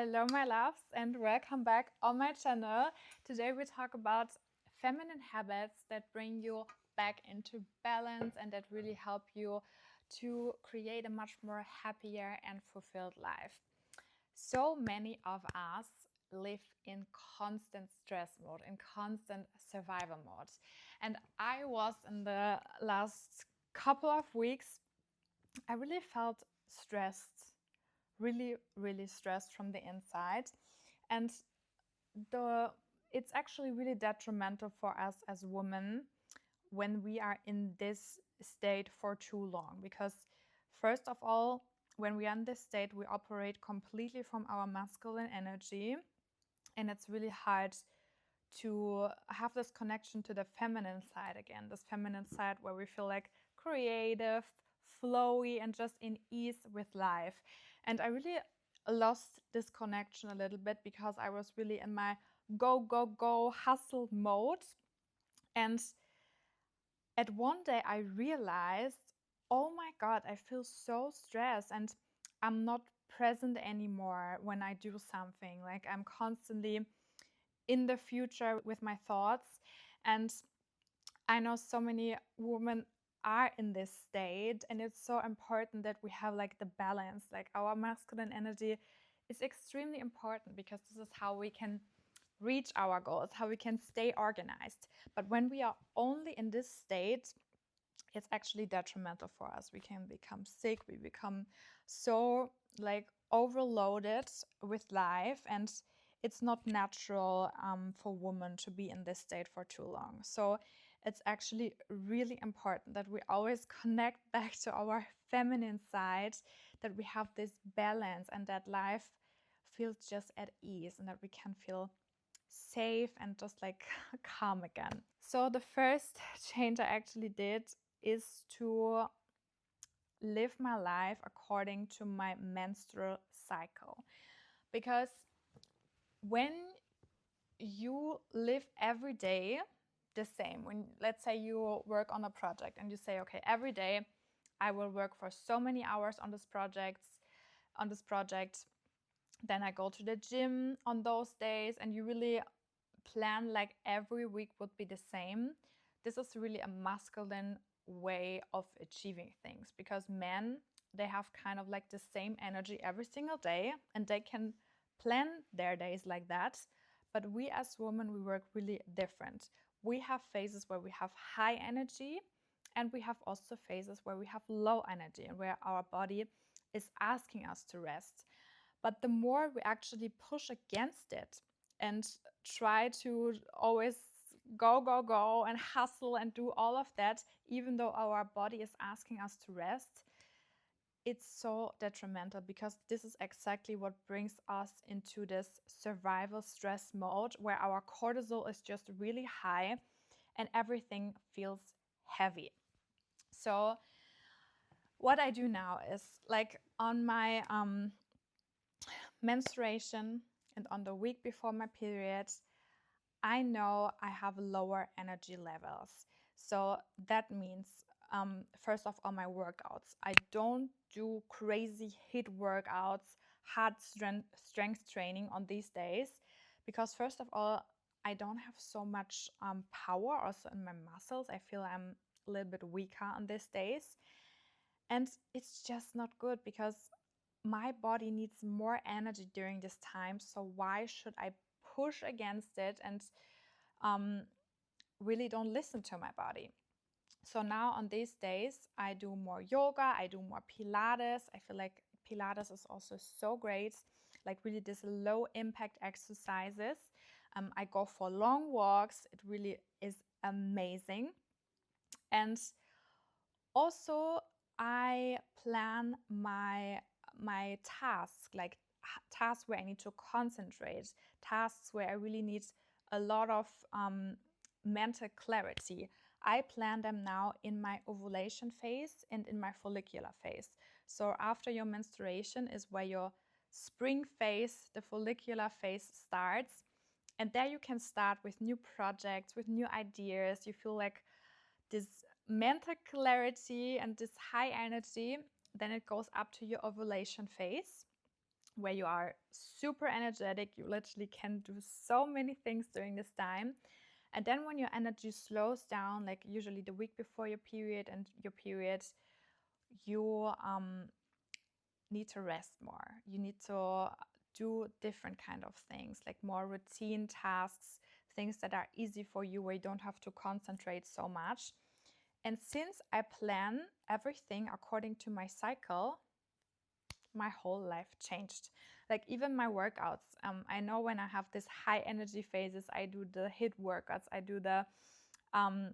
Hello my loves and welcome back on my channel. Today we talk about feminine habits that bring you back into balance and that really help you to create a much more happier and fulfilled life. So many of us live in constant stress mode, in constant survival mode. And I was in the last couple of weeks, I really felt stressed, really stressed from the inside. And it's actually really detrimental for us as women when we are in this state for too long, because first of all, when we are in this state, we operate completely from our masculine energy, and it's really hard to have this connection to the feminine side again, this feminine side where we feel like creative, flowy, and just in ease with life. And I really lost this connection a little bit because I was really in my go hustle mode. And at one day I realized, oh my God, I feel so stressed and I'm not present anymore when I do something. Like I'm constantly in the future with my thoughts. And I know so many women are in this state, and it's so important that we have like the balance. Like our masculine energy is extremely important because this is how we can reach our goals, how we can stay organized. But when we are only in this state, it's actually detrimental for us. We can become sick, we become so like overloaded with life, and it's not natural for women to be in this state for too long. So it's actually really important that we always connect back to our feminine side, that we have this balance and that life feels just at ease and that we can feel safe and just like calm again. So the first change I actually did is to live my life according to my menstrual cycle. Because when you live every day the same, when let's say you work on a project and you say, okay, every day I will work for so many hours on this project, then I go to the gym on those days, and you really plan like every week would be the same. This is really a masculine way of achieving things, because men, they have kind of like the same energy every single day and they can plan their days like that. But we as women, we work really different. We have phases where we have high energy, and we have also phases where we have low energy and where our body is asking us to rest. But the more we actually push against it and try to always go and hustle and do all of that, even though our body is asking us to rest, it's so detrimental, because this is exactly what brings us into this survival stress mode where our cortisol is just really high and everything feels heavy. So what I do now is, like, on my menstruation and on the week before my period, I know I have lower energy levels. So that means, first of all, my workouts. I don't do crazy HIIT workouts, hard strength training on these days, because first of all, I don't have so much power also in my muscles. I feel I'm a little bit weaker on these days. And it's just not good, because my body needs more energy during this time. So why should I push against it and really don't listen to my body? So now on these days, I do more yoga, I do more Pilates. I feel like Pilates is also so great, like really this low impact exercises. I go for long walks. It really is amazing. And also I plan my tasks, like tasks where I need to concentrate, tasks where I really need a lot of mental clarity. I plan them now in my ovulation phase and in my follicular phase. So after your menstruation is where your spring phase, the follicular phase, starts. And there you can start with new projects, with new ideas. You feel like this mental clarity and this high energy. Then it goes up to your ovulation phase. where you are super energetic. You literally can do so many things during this time. And then when your energy slows down, like usually the week before your period and your period, you need to rest more. You need to do different kind of things, like more routine tasks, things that are easy for you, where you don't have to concentrate so much. And since I plan everything according to my cycle, my whole life changed. Like even my workouts. I know when I have this high energy phases, I do the HIIT workouts, I do the um,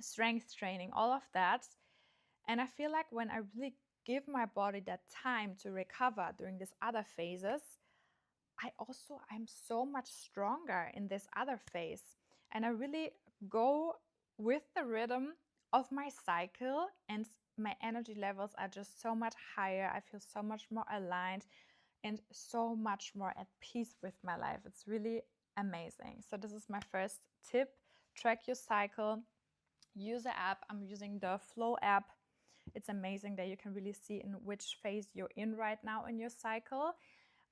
strength training, all of that. And I feel like when I really give my body that time to recover during these other phases, I'm so much stronger in this other phase. And I really go with the rhythm of my cycle, and my energy levels are just so much higher. I feel so much more aligned and so much more at peace with my life. It's really amazing. So this is my first tip. Track your cycle. Use the app. I'm using the Flow app. It's amazing that you can really see in which phase you're in right now in your cycle,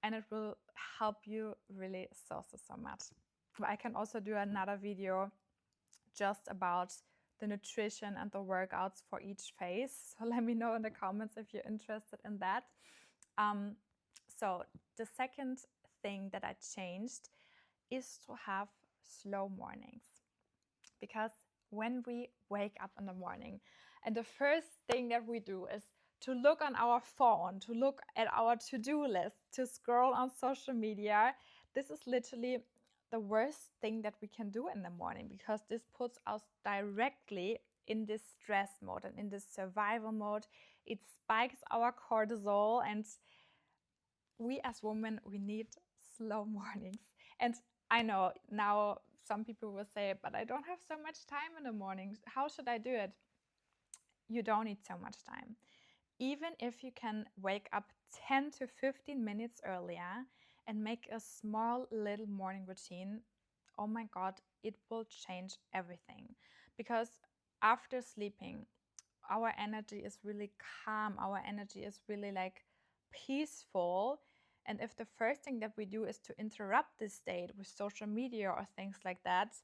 and it will help you really so much. But I can also do another video just about the nutrition and the workouts for each phase. So let me know in the comments if you're interested in that. So the second thing that I changed is to have slow mornings, because when we wake up in the morning and the first thing that we do is to look on our phone, to look at our to-do list, to scroll on social media, this is literally the worst thing that we can do in the morning, because this puts us directly in this stress mode and in this survival mode. It spikes our cortisol, and we as women, we need slow mornings. And I know now some people will say, but I don't have so much time in the mornings. How should I do it? You don't need so much time. Even if you can wake up 10 to 15 minutes earlier and make a small little morning routine, oh my God, it will change everything. Because after sleeping, our energy is really calm, our energy is really like peaceful. And if the first thing that we do is to interrupt this state with social media or things like that,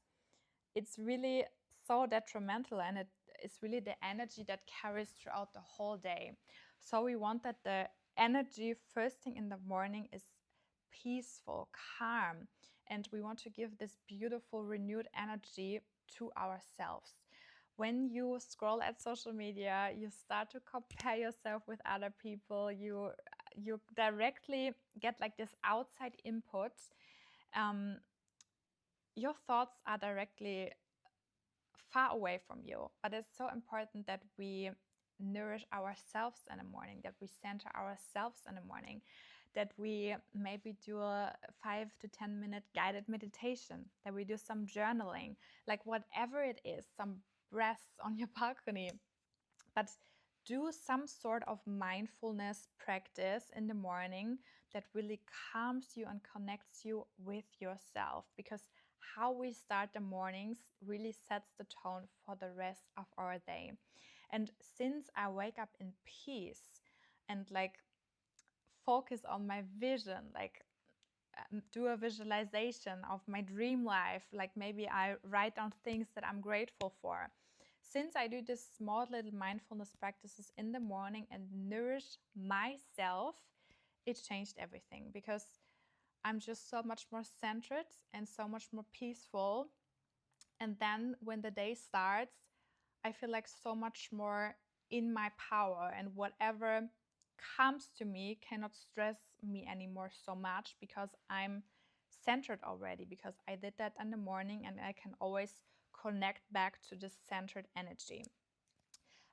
it's really so detrimental, and it's really the energy that carries throughout the whole day. So we want that the energy first thing in the morning is peaceful, calm, and we want to give this beautiful renewed energy to ourselves. When you scroll at social media, you start to compare yourself with other people. You directly get like this outside input. Your thoughts are directly far away from you. But it's so important that we nourish ourselves in the morning, that we center ourselves in the morning, that we maybe do a 5 to 10 minute guided meditation, that we do some journaling, like whatever it is, some breaths on your balcony. But do some sort of mindfulness practice in the morning that really calms you and connects you with yourself, because how we start the mornings really sets the tone for the rest of our day. And since I wake up in peace and like focus on my vision, like do a visualization of my dream life, like maybe I write down things that I'm grateful for. Since I do this small little mindfulness practices in the morning and nourish myself, it changed everything, because I'm just so much more centered and so much more peaceful. And then when the day starts, I feel like so much more in my power, and whatever comes to me cannot stress me anymore so much, because I'm centered already, because I did that in the morning and I can always connect back to this centered energy.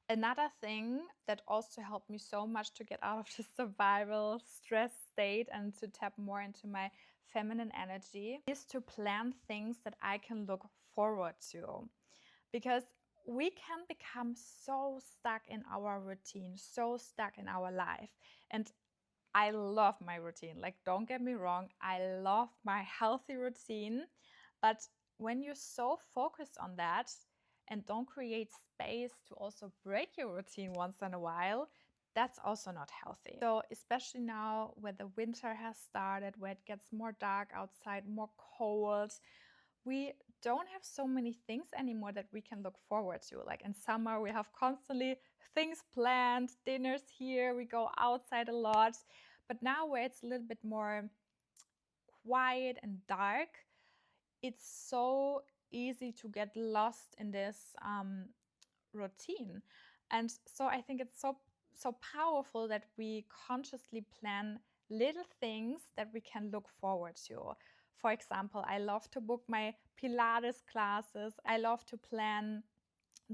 Another thing that also helped me so much to get out of the survival stress state and to tap more into my feminine energy is to plan things that I can look forward to. Because we can become so stuck in our routine, so stuck in our life. And I love my routine. Like, don't get me wrong, I love my healthy routine. But when you're so focused on that and don't create space to also break your routine once in a while, that's also not healthy. So especially now where the winter has started, where it gets more dark outside, more cold, we don't have so many things anymore that we can look forward to. Like in summer, we have constantly things planned, dinners here, we go outside a lot. But now where it's a little bit more quiet and dark, it's so easy to get lost in this routine. And so I think it's so powerful that we consciously plan little things that we can look forward to. For example, I love to book my Pilates classes. I love to plan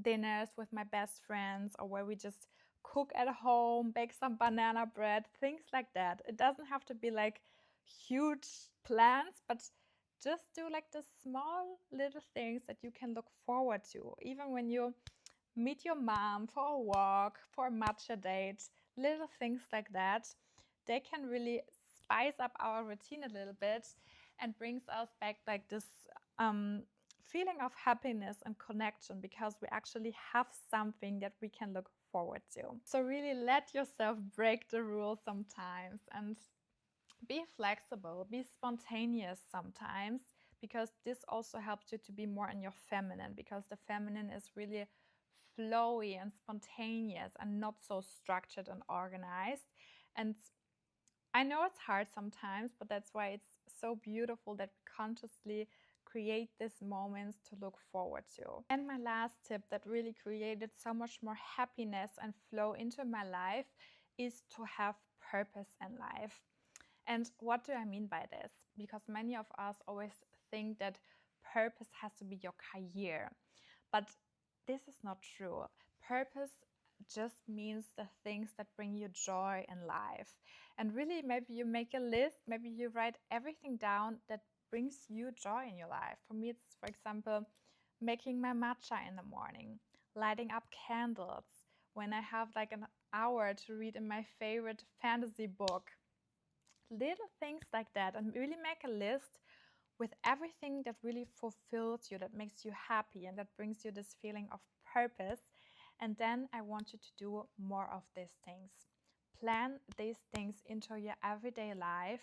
dinners with my best friends, or where we just cook at home, bake some banana bread, things like that. It doesn't have to be like huge plans, but just do like the small little things that you can look forward to. Even when you meet your mom for a walk, for a matcha date, little things like that, they can really spice up our routine a little bit and brings us back like this feeling of happiness and connection, because we actually have something that we can look forward to. So really let yourself break the rules sometimes and be flexible, be spontaneous sometimes, because this also helps you to be more in your feminine, because the feminine is really flowy and spontaneous and not so structured and organized. And I know it's hard sometimes, but that's why it's so beautiful that we consciously create these moments to look forward to. And my last tip that really created so much more happiness and flow into my life is to have purpose in life. And what do I mean by this? Because many of us always think that purpose has to be your career, but this is not true. Purpose just means the things that bring you joy in life. And really, maybe you make a list, maybe you write everything down that brings you joy in your life. For me, it's, for example, making my matcha in the morning, lighting up candles, when I have like an hour to read in my favorite fantasy book, little things like that. And really make a list with everything that really fulfills you, that makes you happy, and that brings you this feeling of purpose. And then I want you to do more of these things. Plan these things into your everyday life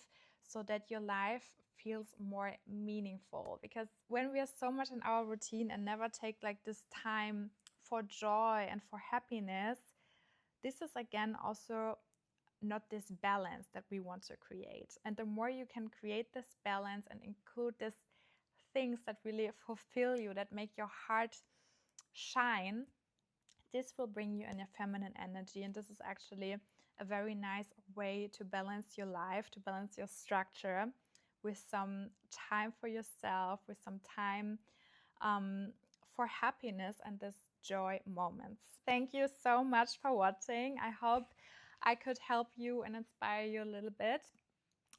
so that your life feels more meaningful. Because when we are so much in our routine and never take like this time for joy and for happiness, this is again also not this balance that we want to create. And the more you can create this balance and include these things that really fulfill you, that make your heart shine, this will bring you in your feminine energy. And this is actually a very nice way to balance your life, to balance your structure with some time for yourself, with some time for happiness and this joy moments. Thank you so much for watching. I hope I could help you and inspire you a little bit.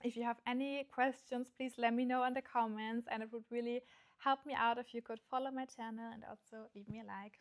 If you have any questions, please let me know in the comments, and it would really help me out if you could follow my channel and also leave me a like.